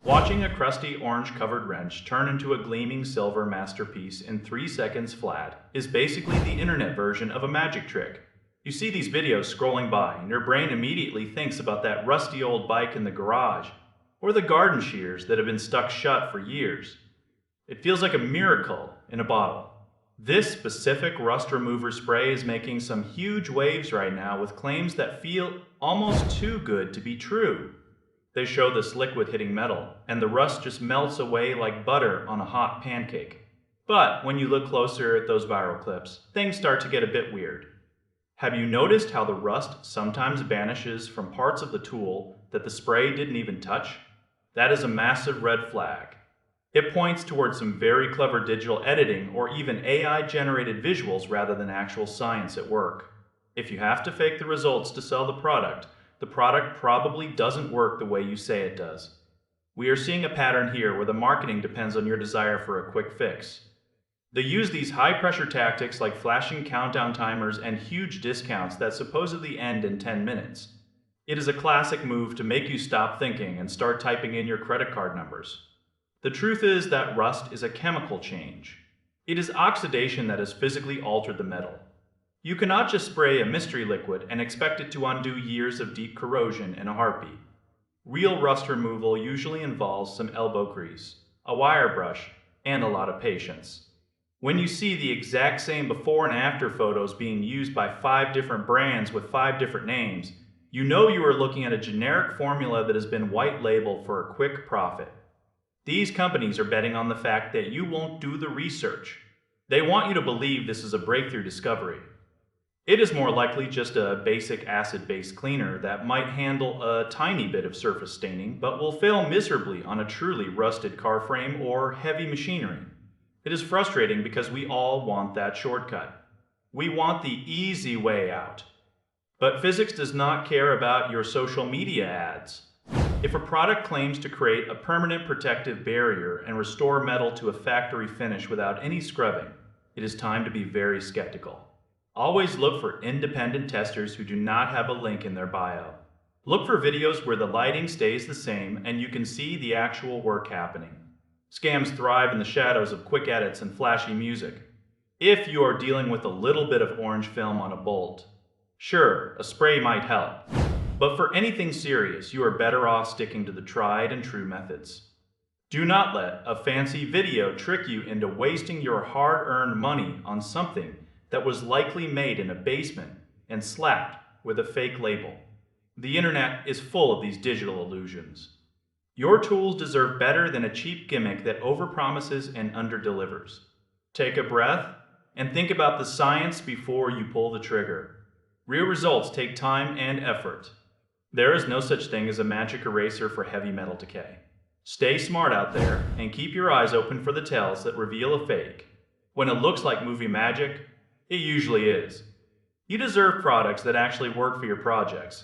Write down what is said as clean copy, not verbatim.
Watching a crusty orange-covered wrench turn into a gleaming silver masterpiece in 3 seconds flat is basically the internet version of a magic trick. You see these videos scrolling by, and your brain immediately thinks about that rusty old bike in the garage, or the garden shears that have been stuck shut for years. It feels like a miracle in a bottle. This specific rust remover spray is making some huge waves right now with claims that feel almost too good to be true. They show this liquid hitting metal, and the rust just melts away like butter on a hot pancake. But when you look closer at those viral clips, things start to get a bit weird. Have you noticed how the rust sometimes vanishes from parts of the tool that the spray didn't even touch? That is a massive red flag. It points towards some very clever digital editing or even AI-generated visuals rather than actual science at work. If you have to fake the results to sell the product probably doesn't work the way you say it does. We are seeing a pattern here where the marketing depends on your desire for a quick fix. They use these high-pressure tactics like flashing countdown timers and huge discounts that supposedly end in 10 minutes. It is a classic move to make you stop thinking and start typing in your credit card numbers. The truth is that rust is a chemical change. It is oxidation that has physically altered the metal. You cannot just spray a mystery liquid and expect it to undo years of deep corrosion in a heartbeat. Real rust removal usually involves some elbow grease, a wire brush, and a lot of patience. When you see the exact same before and after photos being used by 5 different brands with 5 different names, you know you are looking at a generic formula that has been white labeled for a quick profit. These companies are betting on the fact that you won't do the research. They want you to believe this is a breakthrough discovery. It is more likely just a basic acid-based cleaner that might handle a tiny bit of surface staining, but will fail miserably on a truly rusted car frame or heavy machinery. It is frustrating because we all want that shortcut. We want the easy way out. But physics does not care about your social media ads. If a product claims to create a permanent protective barrier and restore metal to a factory finish without any scrubbing, it is time to be very skeptical. Always look for independent testers who do not have a link in their bio. Look for videos where the lighting stays the same and you can see the actual work happening. Scams thrive in the shadows of quick edits and flashy music. If you are dealing with a little bit of orange film on a bolt, sure, a spray might help. But for anything serious, you are better off sticking to the tried and true methods. Do not let a fancy video trick you into wasting your hard-earned money on something that was likely made in a basement and slapped with a fake label. The internet is full of these digital illusions. Your tools deserve better than a cheap gimmick that overpromises and underdelivers. Take a breath and think about the science before you pull the trigger. Real results take time and effort. There is no such thing as a magic eraser for heavy metal decay. Stay smart out there and keep your eyes open for the tells that reveal a fake. When it looks like movie magic, it usually is. You deserve products that actually work for your projects,